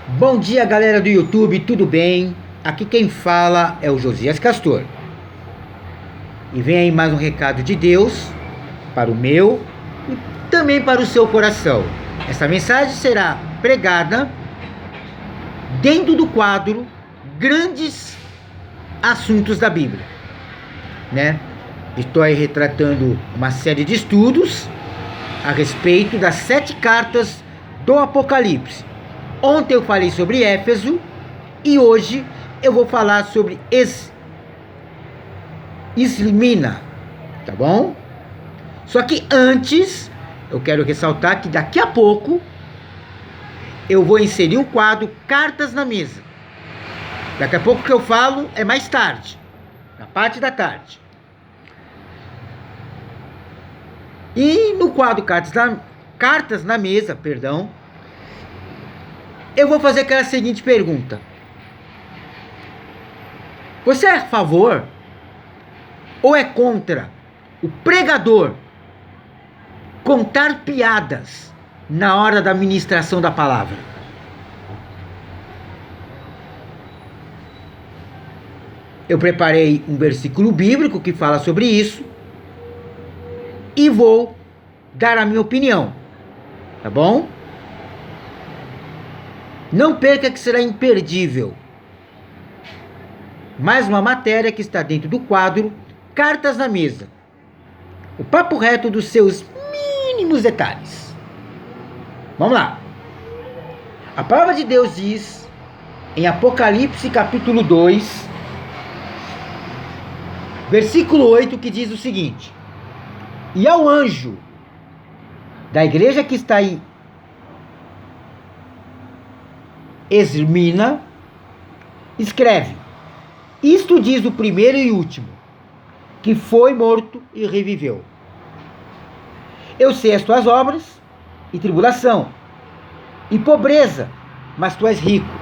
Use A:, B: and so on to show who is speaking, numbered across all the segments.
A: Bom dia, galera do YouTube, tudo bem? Aqui quem fala é o Josias Castor. E vem aí mais um recado de Deus para o meu e também para o seu coração. Essa mensagem será pregada dentro do quadro Grandes Assuntos da Bíblia, né? Estou aí retratando uma série de estudos a respeito das 7 cartas do Apocalipse. Ontem eu falei sobre Éfeso e hoje eu vou falar sobre Esmirna, tá bom? Só que antes eu quero ressaltar que daqui a pouco eu vou inserir o quadro Cartas na Mesa. Daqui a pouco que eu falo é mais tarde, na parte da tarde. E no quadro Cartas na Mesa, eu vou fazer aquela seguinte pergunta: você é a favor ou é contra o pregador contar piadas na hora da ministração da palavra? Eu preparei um versículo bíblico que fala sobre isso e vou dar a minha opinião, tá bom? Não perca que será imperdível. Mais uma matéria que está dentro do quadro Cartas na Mesa. O papo reto dos seus mínimos detalhes. Vamos lá. A palavra de Deus diz em Apocalipse capítulo 2, versículo 8, que diz o seguinte: e ao anjo da igreja que está em Esmirna, escreve: isto diz o primeiro e último, que foi morto e reviveu. Eu sei as tuas obras, e tribulação, e pobreza, mas tu és rico.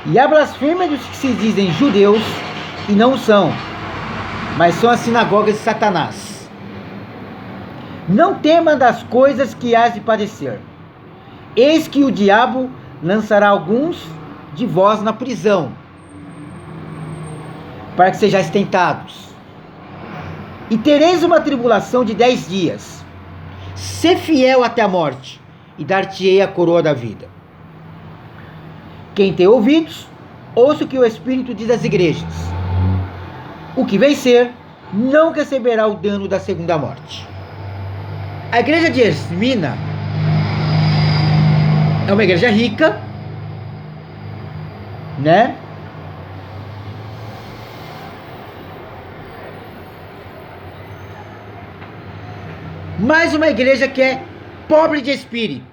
A: E a blasfêmia dos que se dizem judeus, e não são, mas são as sinagogas de Satanás. Não tema das coisas que hás de padecer. Eis que o diabo lançará alguns de vós na prisão, para que sejais tentados. E tereis uma tribulação de 10 dias. Sê fiel até a morte, e dar-te-ei a coroa da vida. Quem tem ouvidos, ouça o que o Espírito diz às igrejas. O que vencer não receberá o dano da segunda morte. A igreja de Esmirna é uma igreja rica, né? Mas uma igreja que é pobre de espírito.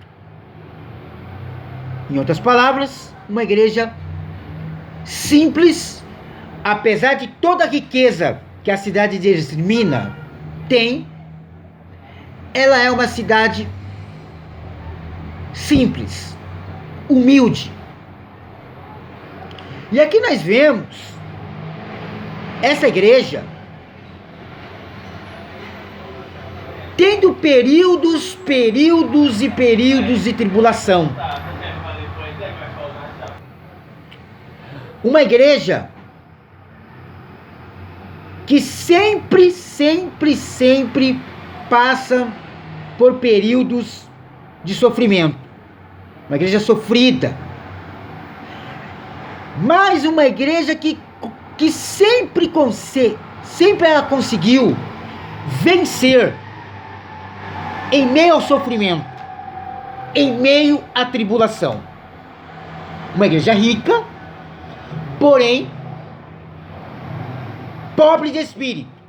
A: Em outras palavras, uma igreja simples, apesar de toda a riqueza que a cidade de Esmirna tem, ela é uma cidade simples, humilde. E aqui nós vemos essa igreja tendo períodos e períodos de tribulação. Uma igreja que sempre passa por períodos de sofrimento. Uma igreja sofrida. Mas uma igreja que sempre ela conseguiu vencer em meio ao sofrimento, em meio à tribulação. Uma igreja rica, porém pobre de espírito.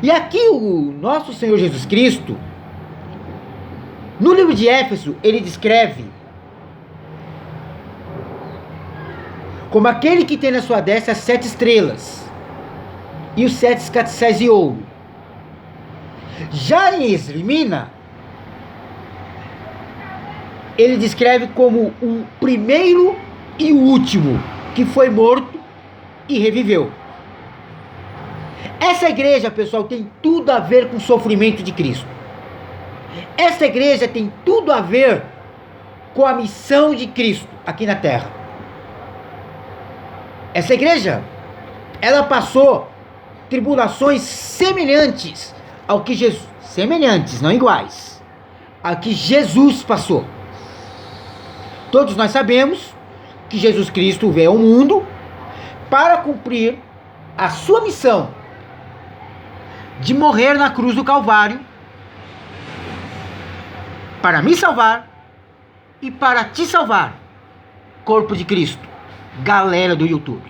A: E aqui o nosso Senhor Jesus Cristo, no livro de Éfeso, ele descreve como aquele que tem na sua destra as 7 estrelas e os 7 escaticéis de ouro. Já em Esmirna, ele descreve como o primeiro e o último, que foi morto e reviveu. Essa igreja, pessoal, tem tudo a ver com o sofrimento de Cristo. Essa igreja tem tudo a ver com a missão de Cristo aqui na terra. Essa igreja, ela passou tribulações semelhantes ao que Jesus, semelhantes, não iguais, ao que Jesus passou. Todos nós sabemos que Jesus Cristo veio ao mundo para cumprir a sua missão de morrer na cruz do Calvário para me salvar e para te salvar, corpo de Cristo, galera do YouTube.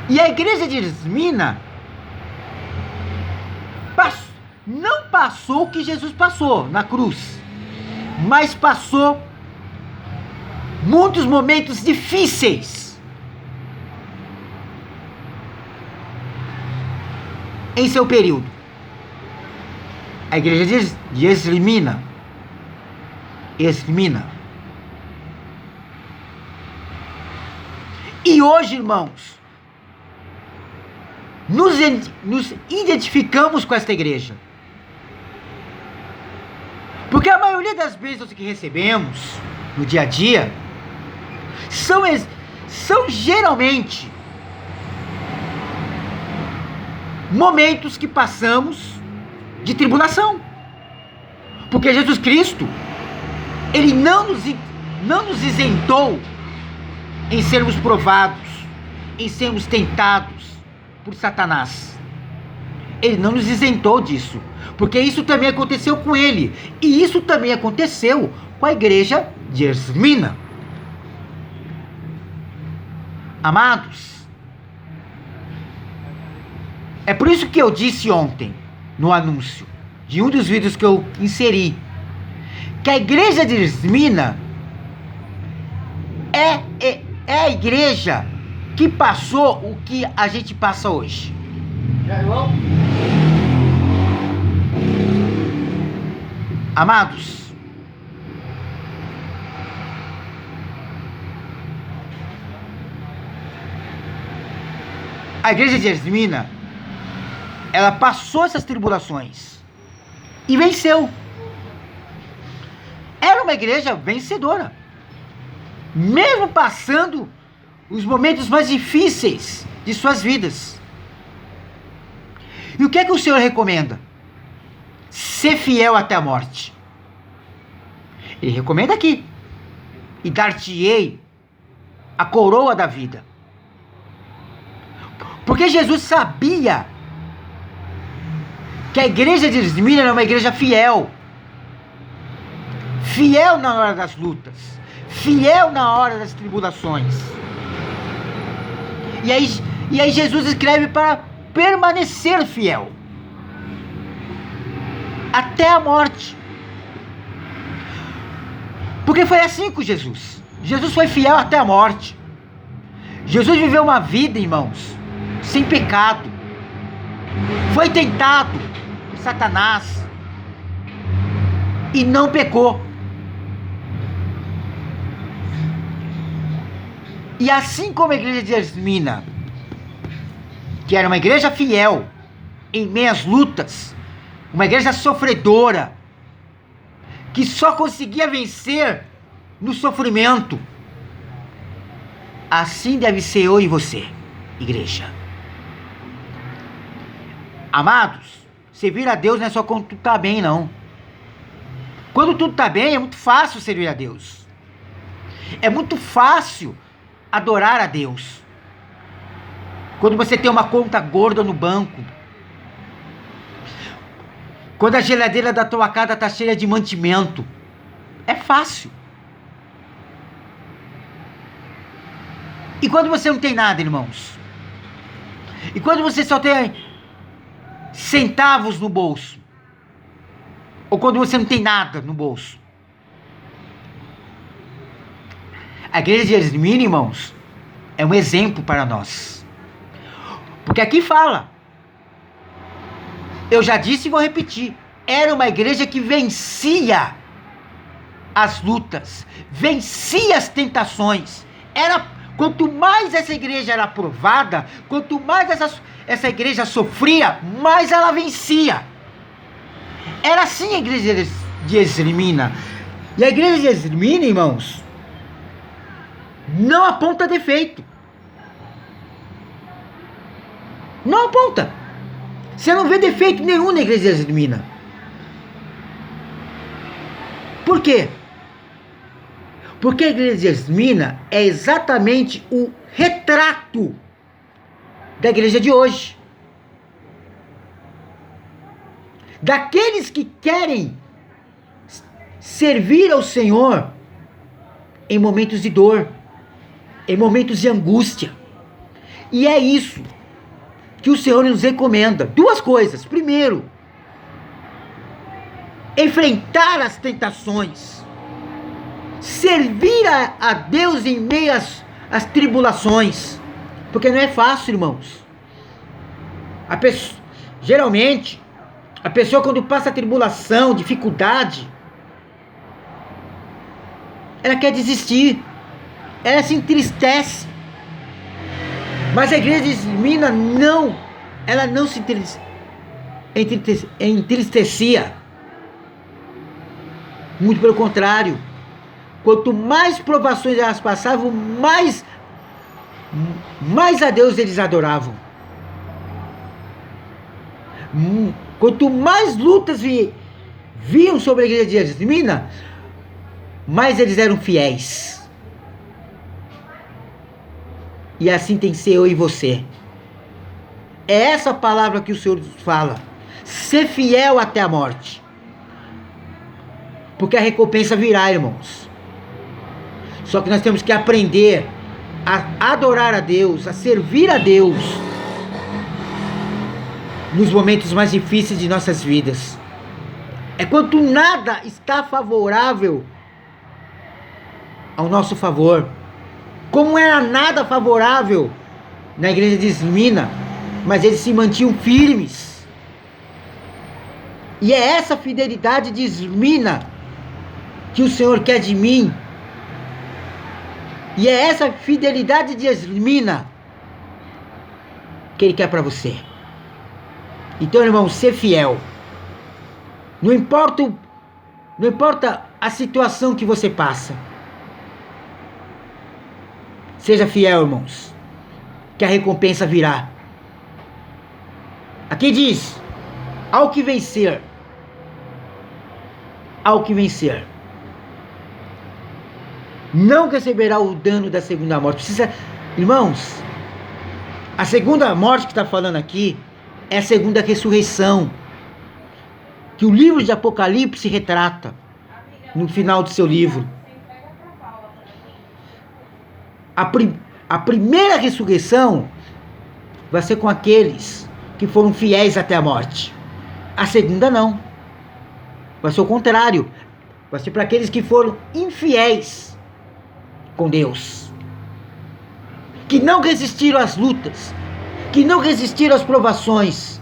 A: E a igreja de Esmina não passou o que Jesus passou na cruz, mas passou muitos momentos difíceis em seu período. A igreja de Esmina. E hoje, irmãos, nos identificamos com esta igreja. Porque a maioria das bênçãos que recebemos no dia a dia são geralmente momentos que passamos de tribulação. Porque Jesus Cristo, Ele não nos isentou em sermos provados, em sermos tentados por Satanás. Ele não nos isentou disso, porque isso também aconteceu com ele, e isso também aconteceu com a igreja de Esmina. Amados, é por isso que eu disse ontem, no anúncio de um dos vídeos que eu inseri, que a igreja de Esmina é a igreja que passou o que a gente passa hoje. Amados, a igreja de Esmina, ela passou essas tribulações e venceu. Era uma igreja vencedora, mesmo passando os momentos mais difíceis de suas vidas. E o que é que o Senhor recomenda? Ser fiel até a morte. Ele recomenda aqui: e dar-te-ei a coroa da vida. Porque Jesus sabia que a igreja de Esmina era uma igreja fiel. Fiel na hora das lutas, fiel na hora das tribulações. E aí Jesus escreve para permanecer fiel até a morte. Porque foi assim com Jesus. Jesus foi fiel até a morte. Jesus viveu uma vida, irmãos, sem pecado. Foi tentado por Satanás e não pecou. E assim como a igreja de Esmina, que era uma igreja fiel em meio às lutas, uma igreja sofredora, que só conseguia vencer no sofrimento, assim deve ser eu e você, igreja. Amados, servir a Deus não é só quando tudo está bem, não. Quando tudo está bem, é muito fácil servir a Deus. É muito fácil adorar a Deus. Quando você tem uma conta gorda no banco, quando a geladeira da tua casa está cheia de mantimento, é fácil. E quando você não tem nada, irmãos? E quando você só tem centavos no bolso? Ou quando você não tem nada no bolso? A igreja de Esmina, irmãos, é um exemplo para nós. Porque aqui fala, eu já disse e vou repetir, era uma igreja que vencia as lutas, vencia as tentações. Quanto mais essa igreja era aprovada, quanto mais essa igreja sofria, mais ela vencia. Era assim a igreja de Esmirna. E a igreja de Esmirna, irmãos, não aponta defeito. Não aponta. Você não vê defeito nenhum na igreja de Esmirna. Por quê? Porque a igreja de Esmirna é exatamente o retrato da igreja de hoje. Daqueles que querem servir ao Senhor em momentos de dor, em momentos de angústia. E é isso que o Senhor nos recomenda. Duas coisas. Primeiro, enfrentar as tentações. Servir a Deus em meio às tribulações. Porque não é fácil, irmãos. Geralmente, a pessoa quando passa tribulação, dificuldade, ela quer desistir. Ela se entristece. Mas a igreja de Esmirna não. Ela não se entristecia. Muito pelo contrário. Quanto mais provações elas passavam, mais a Deus eles adoravam. Quanto mais lutas vinham sobre a igreja de Esmirna, mais eles eram fiéis. E assim tem que ser eu e você. É essa palavra que o Senhor fala. Ser fiel até a morte. Porque a recompensa virá, irmãos. Só que nós temos que aprender a adorar a Deus, a servir a Deus nos momentos mais difíceis de nossas vidas. É quando nada está favorável ao nosso favor. Como era nada favorável na igreja de Esmirna, mas eles se mantinham firmes. E é essa fidelidade de Esmirna que o Senhor quer de mim. E é essa fidelidade de Esmirna que Ele quer para você. Então, irmão, ser fiel. Não importa a situação que você passa. Seja fiel, irmãos, que a recompensa virá. Aqui diz: ao que vencer, não receberá o dano da segunda morte. Irmãos, a segunda morte que está falando aqui é a segunda ressurreição, que o livro de Apocalipse retrata no final do seu livro. A primeira ressurreição vai ser com aqueles que foram fiéis até a morte. A segunda não. Vai ser o contrário. Vai ser para aqueles que foram infiéis com Deus. Que não resistiram às lutas. Que não resistiram às provações.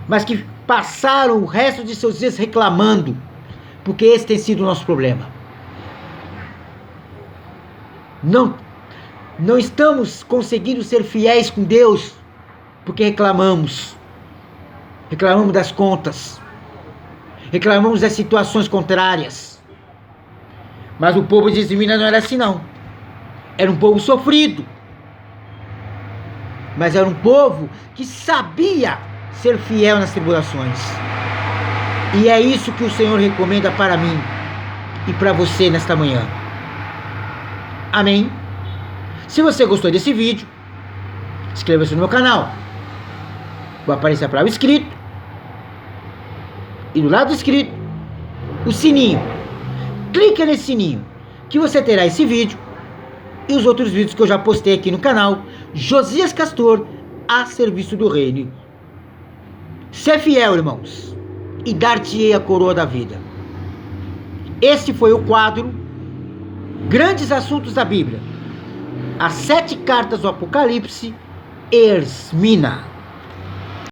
A: Mas que passaram o resto de seus dias reclamando. Porque esse tem sido o nosso problema. Não estamos conseguindo ser fiéis com Deus porque reclamamos. Reclamamos das contas. Reclamamos das situações contrárias. Mas o povo de Esmirna não era assim, não. Era um povo sofrido. Mas era um povo que sabia ser fiel nas tribulações. E é isso que o Senhor recomenda para mim e para você nesta manhã. Amém? Se você gostou desse vídeo, inscreva-se no meu canal. Vai aparecer a palavra inscrito. E do lado do inscrito, o sininho. Clica nesse sininho, que você terá esse vídeo e os outros vídeos que eu já postei aqui no canal. Josias Castor, a serviço do reino. Ser fiel, irmãos, e dar-te-ei a coroa da vida. Este foi o quadro Grandes Assuntos da Bíblia. As 7 cartas do Apocalipse, Esmirna.